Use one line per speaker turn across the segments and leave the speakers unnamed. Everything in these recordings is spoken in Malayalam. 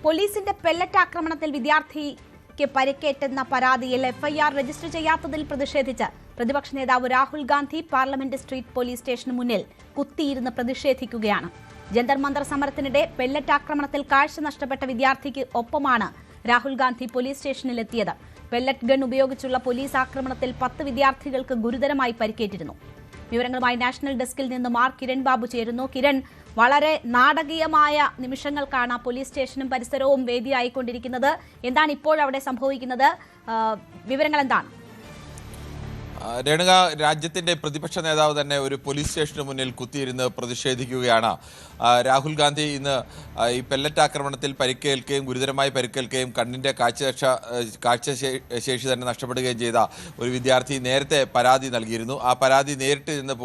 പോലീസിന്റെ പെല്ലറ്റ് ആക്രമണത്തിൽ വിദ്യാർത്ഥിക്ക് പരിക്കേറ്റെന്ന പരാതിയിൽ എഫ്ഐആർ രജിസ്റ്റർ ചെയ്യാത്തതിൽ പ്രതിഷേധിച്ച് പ്രതിപക്ഷ നേതാവ് Rahul Gandhi parliament street police സ്റ്റേഷന് മുന്നിൽ കുത്തിയിരുന്ന് പ്രതിഷേധിക്കുകയാണ്. ജന്തർ മന്തർ സമരത്തിനിടെ പെല്ലറ്റ് ആക്രമണത്തിൽ കാഴ്ച നഷ്ടപ്പെട്ട വിദ്യാർത്ഥിക്ക് ഒപ്പമാണ് രാഹുൽ ഗാന്ധി പോലീസ് സ്റ്റേഷനിലെത്തിയത്. പെല്ലറ്റ് ഗൺ ഉപയോഗിച്ചുള്ള പോലീസ് ആക്രമണത്തിൽ 10 വിദ്യാർത്ഥികൾക്ക് ഗുരുതരമായി പരിക്കേറ്റിരുന്നു. വിവരങ്ങളുമായി നാഷണൽ ഡെസ്കിൽ നിന്ന് കിരൺ ബാബു ചേരുന്നു. കിരൺ, വളരെ നാടകീയമായ നിമിഷങ്ങൾക്കാണ് പോലീസ് സ്റ്റേഷനും പരിസരവും വേദിയായിക്കൊണ്ടിരിക്കുന്നത്. എന്താണ് ഇപ്പോൾ അവിടെ സംഭവിക്കുന്നത്? വിവരങ്ങൾ എന്താണ്?
രേണുക, രാജ്യത്തിന്റെ പ്രതിപക്ഷ നേതാവ് തന്നെ ഒരു പോലീസ് സ്റ്റേഷന് മുന്നിൽ കുത്തിയിരുന്ന് പ്രതിഷേധിക്കുകയാണ്. രാഹുൽ ഗാന്ധി ഇന്ന് ഈ പെല്ലറ്റ് ആക്രമണത്തിൽ പരിക്കേൽക്കുകയും ഗുരുതരമായി പരിക്കേൽക്കുകയും കണ്ണിന്റെ കാഴ്ചശേഷി തന്നെ നഷ്ടപ്പെടുകയും ചെയ്ത ഒരു വിദ്യാർത്ഥി നേരത്തെ പരാതി നൽകിയിരുന്നു. ആ പരാതി നേരിട്ട് ഇന്ന്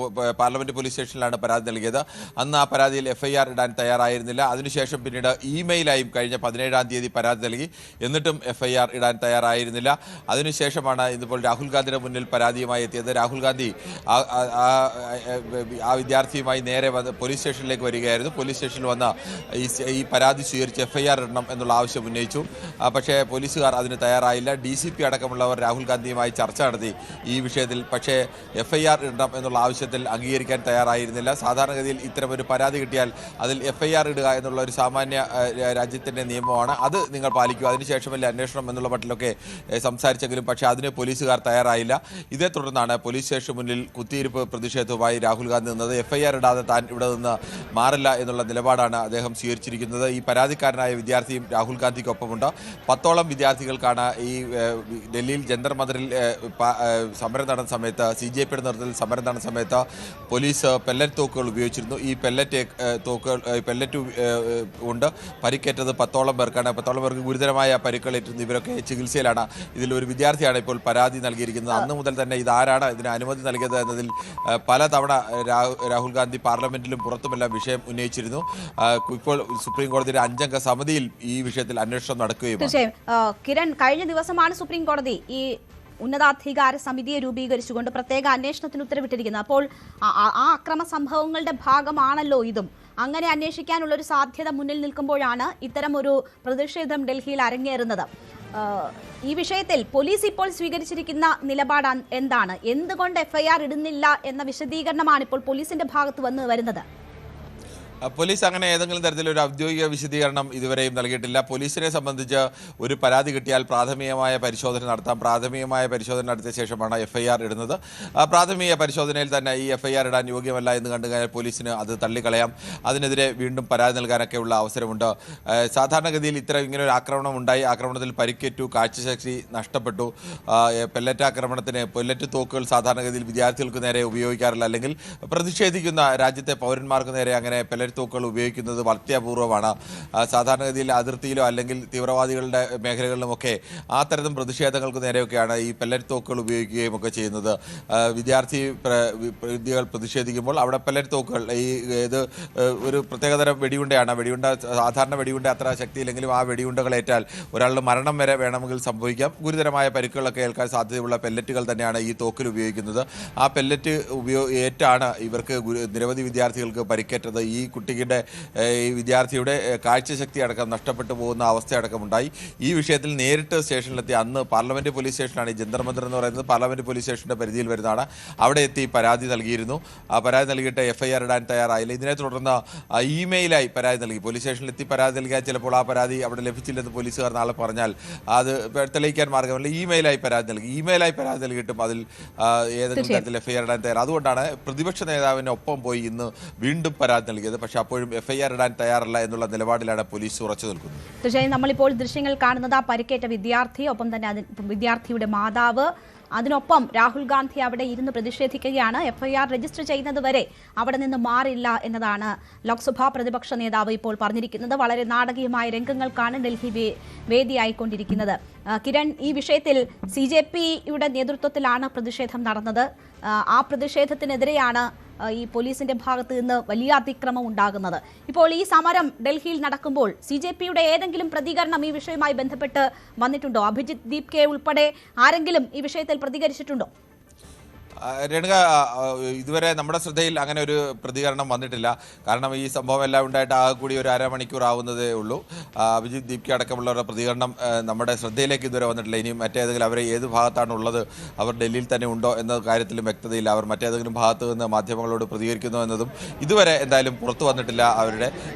പാർലമെന്റ് പോലീസ് സ്റ്റേഷനിലാണ് പരാതി നൽകിയത്. അന്ന് ആ പരാതിയിൽ എഫ്ഐആർ ഇടാൻ തയ്യാറായിരുന്നില്ല. അതിനുശേഷം പിന്നീട് ഇമെയിലായും കഴിഞ്ഞ 17-ാം തീയതി പരാതി നൽകി. എന്നിട്ടും എഫ്ഐആർ ഇടാൻ തയ്യാറായിരുന്നില്ല. അതിനുശേഷമാണ് ഇന്നിപ്പോൾ രാഹുൽ ഗാന്ധിയുടെ മുന്നിൽ പരാതിയുമായി എത്തിയത്. രാഹുൽ ഗാന്ധി ആ വിദ്യാർത്ഥിയുമായി നേരെ പോലീസ് സ്റ്റേഷനിലേക്ക് വരികയായിരുന്നു. പോലീസ് സ്റ്റേഷനിൽ വന്ന ഈ പരാതി സ്വീകരിച്ച് എഫ്ഐആർ ഇടണം എന്നുള്ള ആവശ്യം ഉന്നയിച്ചു. പക്ഷേ പോലീസുകാർ അതിന് തയ്യാറായില്ല. DCP അടക്കമുള്ളവർ രാഹുൽ ഗാന്ധിയുമായി ചർച്ച നടത്തി ഈ വിഷയത്തിൽ. പക്ഷേ എഫ്ഐആർ ഇടണം എന്നുള്ള ആവശ്യത്തിൽ അംഗീകരിക്കാൻ തയ്യാറായിരുന്നില്ല. സാധാരണഗതിയിൽ ഇത്തരമൊരു പരാതി കിട്ടിയാൽ അതിൽ എഫ്ഐആർ ഇടുക എന്നുള്ള ഒരു സാമാന്യ രാജ്യത്തിൻ്റെ നിയമമാണ്. അത് നിങ്ങൾ പാലിക്കുക, അതിനുശേഷമല്ലേ അന്വേഷണം എന്നുള്ള മട്ടിലൊക്കെ സംസാരിച്ചെങ്കിലും പക്ഷേ അതിന് പോലീസുകാർ തയ്യാറായില്ല. ഇതേ തുടർന്നാണ് പോലീസ് സ്റ്റേഷന് മുന്നിൽ കുത്തിയിരിപ്പ് പ്രതിഷേധവുമായി രാഹുൽ ഗാന്ധി നിന്നത്. എഫ്ഐആർ ഇടാതെ താൻ ഇവിടെ നിന്ന് മാറില്ല എന്നുള്ള നിലപാടാണ് അദ്ദേഹം സ്വീകരിച്ചിരിക്കുന്നത്. ഈ പരാതിക്കാരനായ വിദ്യാർത്ഥിയും രാഹുൽ ഗാന്ധിക്കൊപ്പമുണ്ട്. 10ഓളം വിദ്യാർത്ഥികൾക്കാണ് ഈ ഡൽഹിയിൽ ജന്തർ മന്ദറിൽ സമരം നടന്ന സമയത്ത്, CJPയുടെ നേതൃത്വത്തിൽ സമരം നടന്ന സമയത്ത് പോലീസ് പെല്ലറ്റ് തോക്കുകൾ ഉപയോഗിച്ചിരുന്നു. ഈ പെല്ലറ്റ് കൊണ്ട് പരിക്കേറ്റത് 10ഓളം പേർക്കാണ്. 10ഓളം പേർക്ക് ഗുരുതരമായ പരിക്കേറ്റിരുന്നു. ഇവരൊക്കെ ചികിത്സയിലാണ്. ഇതിലൊരു വിദ്യാർത്ഥിയാണ് ഇപ്പോൾ പരാതി നൽകിയിരിക്കുന്നത്. അന്ന് മുതൽ തന്നെ ഇതാരാണ് ഇതിന് അനുമതി നൽകിയത് എന്നതിൽ പലതവണ രാഹുൽ ഗാന്ധി പാർലമെന്റിലും പുറത്തുമെല്ലാം വിഷയം ഉന്നയിച്ചിരുന്നു. ഇപ്പോൾ സുപ്രീം കോടതിയുടെ 5-അംഗ സമിതിയിൽ ഈ വിഷയത്തിൽ അന്വേഷണം നടക്കുകയും.
തീർച്ചയായും കിരൺ, കഴിഞ്ഞ ദിവസമാണ് സുപ്രീം കോടതി ഈ ഉന്നതാധികാര സമിതിയെ രൂപീകരിച്ചുകൊണ്ട് പ്രത്യേക അന്വേഷണത്തിന് ഉത്തരവിട്ടിരിക്കുന്നത്. അപ്പോൾ ആ അക്രമ സംഭവങ്ങളുടെ ഭാഗമാണല്ലോ ഇതും. അങ്ങനെ അന്വേഷിക്കാനുള്ള ഒരു സാധ്യത മുന്നിൽ നിൽക്കുമ്പോഴാണ് ഇത്തരം ഒരു പ്രതിഷേധം ഡൽഹിയിൽ അരങ്ങേറുന്നത്. ഈ വിഷയത്തിൽ പോലീസ് ഇപ്പോൾ സ്വീകരിച്ചിരിക്കുന്ന നിലപാട് എന്താണ്? എന്തുകൊണ്ട് എഫ്ഐആർ ഇടുന്നില്ല എന്ന വിശദീകരണമാണ് ഇപ്പോൾ പോലീസിന്റെ ഭാഗത്ത് വരുന്നത്.
പോലീസ് അങ്ങനെ ഏതെങ്കിലും തരത്തിലൊരു ഔദ്യോഗിക വിശദീകരണം ഇതുവരെയും നൽകിയിട്ടില്ല. പോലീസിനെ സംബന്ധിച്ച് ഒരു പരാതി കിട്ടിയാൽ പ്രാഥമികമായ പരിശോധന നടത്താം. പ്രാഥമികമായ പരിശോധന നടത്തിയ ശേഷമാണ് എഫ്ഐആർ ഇടുന്നത്. പ്രാഥമിക പരിശോധനയിൽ തന്നെ ഈ എഫ്ഐആർ ഇടാൻ യോഗ്യമല്ല എന്ന് കണ്ടു കഴിഞ്ഞാൽ പോലീസിന് അത് തള്ളിക്കളയാം. അതിനെതിരെ വീണ്ടും പരാതി നൽകാനൊക്കെ ഉള്ള അവസരമുണ്ട്. സാധാരണഗതിയിൽ ഇങ്ങനൊരു ആക്രമണം ഉണ്ടായി, ആക്രമണത്തിൽ പരിക്കേറ്റു, കാഴ്ചശക്തി നഷ്ടപ്പെട്ടു. പെല്ലറ്റ് തോക്കുകൾ സാധാരണഗതിയിൽ വിദ്യാർത്ഥികൾക്ക് നേരെ ഉപയോഗിക്കാറില്ല, അല്ലെങ്കിൽ പ്രതിഷേധിക്കുന്ന രാജ്യത്തെ പൗരന്മാർക്ക് നേരെ അങ്ങനെ തോക്കുകൾ ഉപയോഗിക്കുന്നത് വളരെ അപൂർവമാണ്. സാധാരണഗതിയിൽ അതിർത്തിയിലോ അല്ലെങ്കിൽ തീവ്രവാദികളുടെ മേഖലകളിലുമൊക്കെ ആ തരത്തിലും പ്രതിഷേധങ്ങൾക്ക് നേരെയൊക്കെയാണ് ഈ പെല്ലറ്റ് തോക്കുകൾ ഉപയോഗിക്കുകയും ഒക്കെ ചെയ്യുന്നത്. വിദ്യാർത്ഥികൾ പ്രതിഷേധിക്കുമ്പോൾ അവിടെ പെല്ലറ്റ് തോക്കുകൾ ഇത് ഒരു പ്രത്യേകതരം വെടിയുണ്ടയാണ്. സാധാരണ വെടിയുണ്ട അത്ര ശക്തിയില്ലെങ്കിലും ആ വെടിയുണ്ടകളേറ്റാൽ ഒരാളുടെ മരണം വരെ വേണമെങ്കിൽ സംഭവിക്കാം. ഗുരുതരമായ പരിക്കുകളൊക്കെ ഏൽക്കാൻ സാധ്യതയുള്ള പെല്ലറ്റുകൾ തന്നെയാണ് ഈ തോക്കിൽ ഉപയോഗിക്കുന്നത്. ആ പെല്ലറ്റ് ഏറ്റാണ് ഇവർക്ക് നിരവധി വിദ്യാർത്ഥികൾക്ക് പരിക്കേറ്റത്. ഈ വിദ്യാർത്ഥിയുടെ കാഴ്ചശക്തി അടക്കം നഷ്ടപ്പെട്ടു പോകുന്ന അവസ്ഥയടക്കമുണ്ടായി. ഈ വിഷയത്തിൽ നേരിട്ട് സ്റ്റേഷനിലെത്തി അന്ന് പാർലമെന്റ് പോലീസ് സ്റ്റേഷനാണ് ഈ ജന്തർ മന്ദർ എന്ന് പറയുന്നത്, പാർലമെന്റ് പോലീസ് സ്റ്റേഷന്റെ പരിധിയിൽ വരുന്നതാണ്. അവിടെ എത്തി പരാതി നൽകിയിരുന്നു. ആ പരാതി നൽകിയിട്ട് എഫ്ഐആർ ഇടാൻ തയ്യാറായില്ല. ഇതിനെ തുടർന്ന് ഇമെയിലായി പരാതി നൽകി. പോലീസ് സ്റ്റേഷനിലെത്തി പരാതി നൽകിയാൽ ചിലപ്പോൾ ആ പരാതി അവിടെ ലഭിച്ചില്ലെന്ന് പോലീസുകാർ നാളെ പറഞ്ഞാൽ അത് തെളിയിക്കാൻ മാർഗമല്ല. ഇമെയിലായി പരാതി നൽകിയിട്ടും അതിൽ ഏതെങ്കിലും തരത്തിൽ എഫ്ഐആർ ഇടാൻ തയ്യാറ്. അതുകൊണ്ടാണ് പ്രതിപക്ഷ നേതാവിന് ഒപ്പം പോയി ഇന്ന് വീണ്ടും പരാതി നൽകിയത്. പക്ഷേ അപ്പോഴും എഫ്ഐആർ ഇടാൻ തയ്യാറല്ല എന്നുള്ള നിലപാടിലാണ് പോലീസ് ഉറച്ചു നിൽക്കുന്നത്.
തീർച്ചയായും നമ്മളിപ്പോൾ ദൃശ്യങ്ങൾ കാണുന്നത് ആ പരിക്കേറ്റ വിദ്യാർത്ഥി, ഒപ്പം തന്നെ വിദ്യാർത്ഥിയുടെ മാതാവ്, അതിനൊപ്പം രാഹുൽ ഗാന്ധി അവിടെ ഇരുന്ന് പ്രതിഷേധിക്കുകയാണ്. എഫ്ഐആർ രജിസ്റ്റർ ചെയ്യുന്നതുവരെ അവിടെ നിന്ന് മാറില്ല എന്നതാണ് ലോക്സഭാ പ്രതിപക്ഷ നേതാവ് ഇപ്പോൾ പറഞ്ഞിരിക്കുന്നത്. വളരെ നാടകീയമായ രംഗങ്ങൾക്കാണ് ഡൽഹി വേദിയായിക്കൊണ്ടിരിക്കുന്നത്. കിരൺ, ഈ വിഷയത്തിൽ CJPയുടെ നേതൃത്വത്തിലാണ് പ്രതിഷേധം നടന്നത്. ആ പ്രതിഷേധത്തിനെതിരെയാണ് ഈ പോലീസിന്റെ ഭാഗത്ത് നിന്ന് വലിയ അതിക്രമം ഉണ്ടാകുന്നത്. ഇപ്പോൾ ഈ സമരം ഡൽഹിയിൽ നടക്കുമ്പോൾ CJPയുടെ ഏതെങ്കിലും പ്രതികരണം ഈ വിഷയവുമായി ബന്ധപ്പെട്ട് വന്നിട്ടുണ്ടോ? അഭിജിത്ത് ദീപ് കെ ഉൾപ്പെടെ ആരെങ്കിലും ഈ വിഷയത്തിൽ പ്രതികരിച്ചിട്ടുണ്ടോ?
രേണുക, ഇതുവരെ നമ്മുടെ ശ്രദ്ധയിൽ അങ്ങനെ ഒരു പ്രതികരണം വന്നിട്ടില്ല. കാരണം ഈ സംഭവം എല്ലാം ഉണ്ടായിട്ട് ആകെ കൂടി ഒരു അരമണിക്കൂർ ആവുന്നതേ ഉള്ളൂ. അഭിജിത്ത് ദീപ്തി അടക്കമുള്ളവരുടെ പ്രതികരണം നമ്മുടെ ശ്രദ്ധയിലേക്ക് ഇതുവരെ വന്നിട്ടില്ല. ഇനി മറ്റേതെങ്കിലും അവർ ഏത് ഭാഗത്താണ് ഉള്ളത്, അവർ ഡൽഹിയിൽ തന്നെ ഉണ്ടോ എന്ന കാര്യത്തിലും വ്യക്തതയില്ല. അവർ മറ്റേതെങ്കിലും ഭാഗത്ത് നിന്ന് മാധ്യമങ്ങളോട് പ്രതികരിക്കുന്നു എന്നതും ഇതുവരെ എന്തായാലും പുറത്തു വന്നിട്ടില്ല. അവരുടെ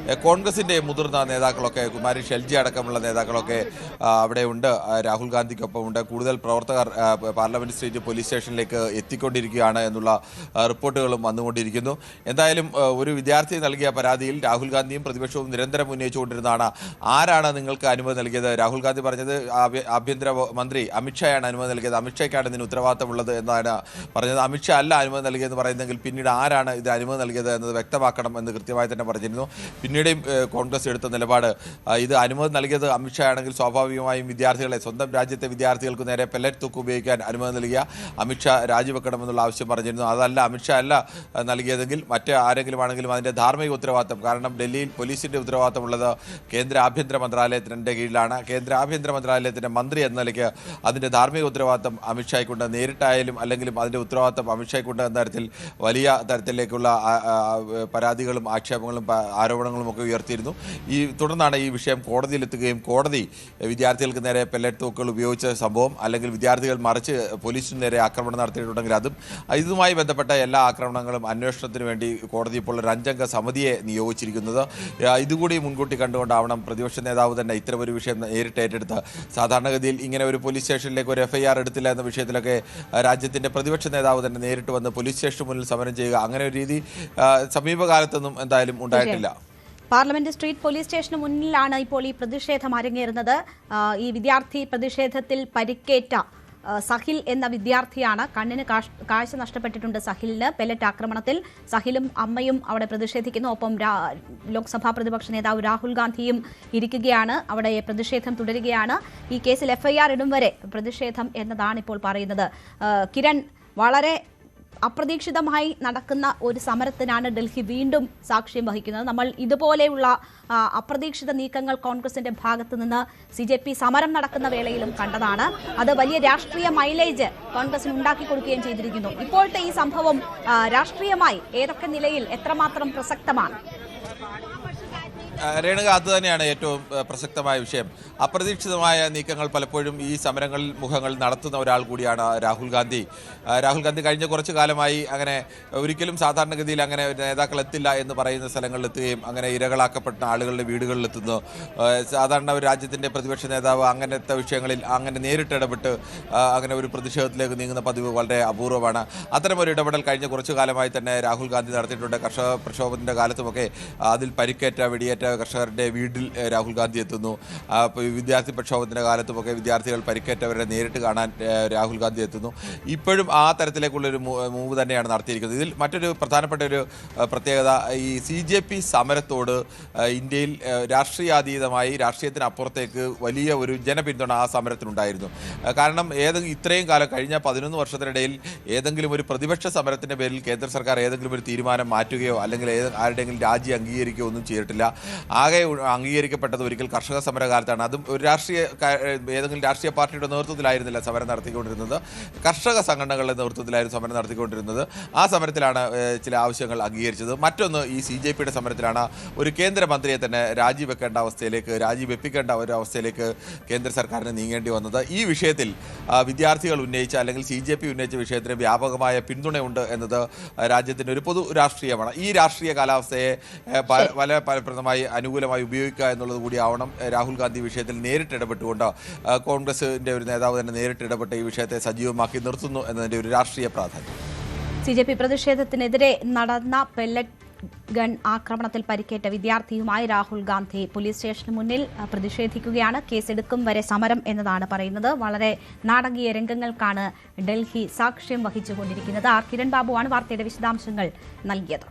കോൺഗ്രസിൻ്റെ മുതിർന്ന നേതാക്കളൊക്കെ, കുമാരി ഷെൽജി അടക്കമുള്ള നേതാക്കളൊക്കെ അവിടെ ഉണ്ട്, രാഹുൽ ഗാന്ധിക്കൊപ്പം ഉണ്ട്. കൂടുതൽ പ്രവർത്തകർ പാർലമെന്റ് സ്ട്രീറ്റ് പോലീസ് സ്റ്റേഷനിലേക്ക് എത്തിക്കൊണ്ടിരിക്കുകയാണ് എന്നുള്ള റിപ്പോർട്ടുകളും വന്നുകൊണ്ടിരിക്കുന്നു. എന്തായാലും ഒരു വിദ്യാർത്ഥി നൽകിയ പരാതിയിൽ രാഹുൽ ഗാന്ധിയും പ്രതിപക്ഷവും നിരന്തരം ഉന്നയിച്ചുകൊണ്ടിരുന്നതാണ് ആരാണ് നിങ്ങൾക്ക് അനുമതി നൽകിയത്. രാഹുൽ ഗാന്ധി പറഞ്ഞത് ആഭ്യന്തര മന്ത്രി അമിത്ഷായാണ് അനുമതി നൽകിയത്, അമിത്ഷായ്ക്കാണ് ഇതിന് ഉത്തരവാദിത്തമുള്ളത് എന്നാണ് പറഞ്ഞത്. അമിത്ഷാ അല്ല അനുമതി നൽകിയെന്ന് പറയുന്നെങ്കിൽ പിന്നീട് ആരാണ് ഇത് അനുമതി നൽകിയത് എന്നത് വ്യക്തമാക്കണം എന്ന് കൃത്യമായി തന്നെ പറഞ്ഞിരുന്നു. പിന്നീടും കോൺഗ്രസ് എടുത്ത നിലപാട് ഇത് അനുമതി നൽകിയത് അമിത്ഷാ ആണെങ്കിൽ സ്വാഭാവികമായും വിദ്യാർത്ഥികളെ, സ്വന്തം രാജ്യത്തെ വിദ്യാർത്ഥികൾക്ക് നേരെ പെല്ലറ്റ് തൂക്ക് ഉപയോഗിക്കാൻ അനുമതി നൽകിയ അമിത്ഷാ രാജിവെക്കണമെന്നുള്ള ആവശ്യം പറഞ്ഞിരുന്നു. അതല്ല, അമിത്ഷാ അല്ല നൽകിയതെങ്കിൽ മറ്റ് ആരെങ്കിലും ആണെങ്കിലും അതിൻ്റെ ധാർമ്മിക ഉത്തരവാദിത്തം, കാരണം ഡൽഹിയിൽ പോലീസിൻ്റെ ഉത്തരവാദിത്തമുള്ളത് കേന്ദ്ര ആഭ്യന്തര മന്ത്രാലയത്തിൻ്റെ കീഴിലാണ്. കേന്ദ്ര ആഭ്യന്തര മന്ത്രാലയത്തിൻ്റെ മന്ത്രി എന്ന നിലയ്ക്ക് അതിൻ്റെ ധാർമ്മിക ഉത്തരവാദിത്തം അമിത്ഷായ്ക്കുണ്ട്. നേരിട്ടായാലും അല്ലെങ്കിലും അതിൻ്റെ ഉത്തരവാദിത്തം അമിത്ഷായ്ക്കുണ്ട് എന്ന തരത്തിൽ വലിയ തരത്തിലേക്കുള്ള പരാതികളും ആക്ഷേപങ്ങളും ആരോപണങ്ങളും ഒക്കെ ഉയർത്തിയിരുന്നു. തുടർന്നാണ് ഈ വിഷയം കോടതിയിലെത്തുകയും കോടതി വിദ്യാർത്ഥികൾക്ക് നേരെ പെല്ലറ്റ് തൂക്കുകൾ ഉപയോഗിച്ച സംഭവം, അല്ലെങ്കിൽ വിദ്യാർത്ഥികൾ മറിച്ച് പോലീസിന് നേരെ ആക്രമണം നടത്തിയിട്ടുണ്ടെങ്കിൽ ഇതുമായി ബന്ധപ്പെട്ട എല്ലാ ആക്രമണങ്ങളും അന്വേഷണത്തിന് വേണ്ടി കോടതി ഇപ്പോൾ ഒരു 5-അംഗ സമിതിയെ നിയോഗിച്ചിരിക്കുന്നത്. ഇതുകൂടി മുൻകൂട്ടി കണ്ടുകൊണ്ടാവണം പ്രതിപക്ഷ നേതാവ് തന്നെ ഇത്തരമൊരു വിഷയം നേരിട്ട് ഏറ്റെടുത്ത്. സാധാരണഗതിയിൽ ഇങ്ങനെ ഒരു പോലീസ് സ്റ്റേഷനിലേക്ക് ഒരു FIR എടുത്തില്ല എന്ന വിഷയത്തിലൊക്കെ രാജ്യത്തിൻ്റെ പ്രതിപക്ഷ നേതാവ് തന്നെ നേരിട്ട് വന്ന് പോലീസ് സ്റ്റേഷന് മുന്നിൽ സമരം ചെയ്യുക, അങ്ങനെ ഒരു രീതി സമീപകാലത്തൊന്നും എന്തായാലും ഉണ്ടായിട്ടില്ല.
പാർലമെന്റ് സ്ട്രീറ്റ് പോലീസ് സ്റ്റേഷന് മുന്നിലാണ് ഇപ്പോൾ ഈ പ്രതിഷേധം അരങ്ങേറുന്നത്. ഈ വിദ്യാർത്ഥി പ്രതിഷേധത്തിൽ പരിക്കേറ്റ സഹിൽ എന്ന വിദ്യാർത്ഥിയാണ്. കണ്ണിന് കാഴ്ച നഷ്ടപ്പെട്ടിട്ടുണ്ട് സഹിലിന്. പെല്ലറ്റ് ആക്രമണത്തിൽ സഹിലും അമ്മയും അവിടെ പ്രതിഷേധിക്കുന്നു. ഒപ്പം ലോക്സഭാ പ്രതിപക്ഷ നേതാവ് രാഹുൽ ഗാന്ധിയും ഇരിക്കുകയാണ്. അവിടെ പ്രതിഷേധം തുടരുകയാണ്. ഈ കേസിൽ FIR ഇടും വരെ പ്രതിഷേധം എന്നതാണ് ഇപ്പോൾ പറയുന്നത്. കിരൺ, വളരെ അപ്രതീക്ഷിതമായി നടക്കുന്ന ഒരു സമരത്തിനാണ് ഡൽഹി വീണ്ടും സാക്ഷ്യം വഹിക്കുന്നത്. നമ്മൾ ഇതുപോലെയുള്ള അപ്രതീക്ഷിത നീക്കങ്ങൾ കോൺഗ്രസിന്റെ ഭാഗത്ത് നിന്ന് CJP സമരം നടക്കുന്ന വേളയിലും കണ്ടതാണ്. അത് വലിയ രാഷ്ട്രീയ മൈലേജ് കോൺഗ്രസിന് ഉണ്ടാക്കി കൊടുക്കുകയും ചെയ്തിരിക്കുന്നു. ഇപ്പോഴത്തെ ഈ സംഭവം രാഷ്ട്രീയമായി ഏതൊക്കെ നിലയിൽ എത്രമാത്രം പ്രസക്തമാണ്?
രേണുക, അത് തന്നെയാണ് ഏറ്റവും പ്രസക്തമായ വിഷയം. അപ്രതീക്ഷിതമായ നീക്കങ്ങൾ പലപ്പോഴും ഈ സമരങ്ങളിൽ മുഖങ്ങൾ നടത്തുന്ന ഒരാൾ കൂടിയാണ് രാഹുൽ ഗാന്ധി. രാഹുൽ ഗാന്ധി കഴിഞ്ഞ കുറച്ചു കാലമായി അങ്ങനെ ഒരിക്കലും സാധാരണഗതിയിൽ അങ്ങനെ നേതാക്കൾ എത്തില്ല എന്ന് പറയുന്ന സ്ഥലങ്ങളിലെത്തുകയും അങ്ങനെ ഇരകളാക്കപ്പെട്ട ആളുകളുടെ വീടുകളിലെത്തുന്നു. സാധാരണ ഒരു രാജ്യത്തിൻ്റെ പ്രതിപക്ഷ നേതാവ് അങ്ങനത്തെ വിഷയങ്ങളിൽ അങ്ങനെ നേരിട്ട് ഇടപെട്ട് അങ്ങനെ ഒരു പ്രതിഷേധത്തിലേക്ക് നീങ്ങുന്ന പതിവ് വളരെ അപൂർവമാണ്. അത്തരമൊരു ഇടപെടൽ കഴിഞ്ഞ കുറച്ചു കാലമായി തന്നെ രാഹുൽ ഗാന്ധി നടത്തിയിട്ടുണ്ട്. കർഷക പ്രക്ഷോഭത്തിൻ്റെ കാലത്തുമൊക്കെ അതിൽ പരിക്കേറ്റ വെടിയേറ്റ കർഷകരുടെ വീട്ടിൽ രാഹുൽ ഗാന്ധി എത്തുന്നു. വിദ്യാർത്ഥി പ്രക്ഷോഭത്തിൻ്റെ കാലത്തുമൊക്കെ വിദ്യാർത്ഥികൾ പരിക്കേറ്റവരെ നേരിട്ട് കാണാൻ രാഹുൽ ഗാന്ധി എത്തുന്നു. ഇപ്പോഴും ആ തരത്തിലേക്കുള്ളൊരു മൂവ് തന്നെയാണ് നടത്തിയിരിക്കുന്നത്. ഇതിൽ മറ്റൊരു പ്രധാനപ്പെട്ട ഒരു പ്രത്യേകത, ഈ CJP സമരത്തോട് ഇന്ത്യയിൽ രാഷ്ട്രീയാതീതമായി രാഷ്ട്രീയത്തിനപ്പുറത്തേക്ക് വലിയ ഒരു ജനപിന്തുണ ആ സമരത്തിനുണ്ടായിരുന്നു. കാരണം ഇത്രയും കാലം കഴിഞ്ഞ 11 വർഷത്തിനിടയിൽ ഏതെങ്കിലും ഒരു പ്രതിപക്ഷ സമരത്തിൻ്റെ പേരിൽ കേന്ദ്ര സർക്കാർ ഏതെങ്കിലും ഒരു തീരുമാനം മാറ്റുകയോ അല്ലെങ്കിൽ ആരുടെയെങ്കിലും രാജി അംഗീകരിക്കുകയോ ഒന്നും ചെയ്തിട്ടില്ല. ആകെ അംഗീകരിക്കപ്പെട്ടത് ഒരിക്കൽ കർഷക സമരകാലത്താണ്. അതും ഒരു ഏതെങ്കിലും രാഷ്ട്രീയ പാർട്ടിയുടെ നേതൃത്വത്തിലായിരുന്നില്ല സമരം നടത്തിക്കൊണ്ടിരുന്നത്, കർഷക സംഘടനകളുടെ നേതൃത്വത്തിലായിരുന്നു സമരം നടത്തിക്കൊണ്ടിരുന്നത്. ആ സമരത്തിലാണ് ചില ആവശ്യങ്ങൾ അംഗീകരിച്ചത്. മറ്റൊന്ന് ഈ CJPയുടെ സമരത്തിലാണ് ഒരു കേന്ദ്രമന്ത്രിയെ തന്നെ രാജിവെപ്പിക്കേണ്ട ഒരു അവസ്ഥയിലേക്ക് കേന്ദ്ര സർക്കാരിന് നീങ്ങേണ്ടി വന്നത്. ഈ വിഷയത്തിൽ വിദ്യാർത്ഥികൾ ഉന്നയിച്ച അല്ലെങ്കിൽ CJP ഉന്നയിച്ച വിഷയത്തിന് വ്യാപകമായ പിന്തുണയുണ്ട് എന്നത് രാജ്യത്തിൻ്റെ ഒരു പൊതു രാഷ്ട്രീയമാണ്. ഈ രാഷ്ട്രീയ കാലാവസ്ഥയെ ഫലപ്രദമായി അനുകൂലമായി ഉപയോഗിക്കുക എന്നുള്ളത് കൂടിയാവണം രാഹുൽ ഗാന്ധി വിഷയത്തിൽ നേരിട്ട് ഇടപെട്ടുകൊണ്ട് കോൺഗ്രസിൻ്റെ ഒരു നേതാവ് തന്നെ നേരിട്ട് ഇടപെട്ട് ഈ വിഷയത്തെ സജീവമാക്കി നിർത്തുന്നു എന്നതിൻ്റെ ഒരു രാഷ്ട്രീയ പ്രാധാന്യം.
CJP പ്രതിഷേധത്തിനെതിരെ നടന്ന പെല്ലറ്റ് ഗൺ ആക്രമണത്തിൽ പരിക്കേറ്റ വിദ്യാർത്ഥിയുമായി രാഹുൽ ഗാന്ധി പോലീസ് സ്റ്റേഷന് മുന്നിൽ പ്രതിഷേധിക്കുകയാണ്. കേസെടുക്കും വരെ സമരം എന്നതാണ് പറയുന്നത്. വളരെ നാടകീയ രംഗങ്ങൾക്കാണ് ഡൽഹി സാക്ഷ്യം വഹിച്ചുകൊണ്ടിരിക്കുന്നത്. കിരൺ ബാബുവാണ് വാർത്തയുടെ വിശദാംശങ്ങൾ നൽകിയത്.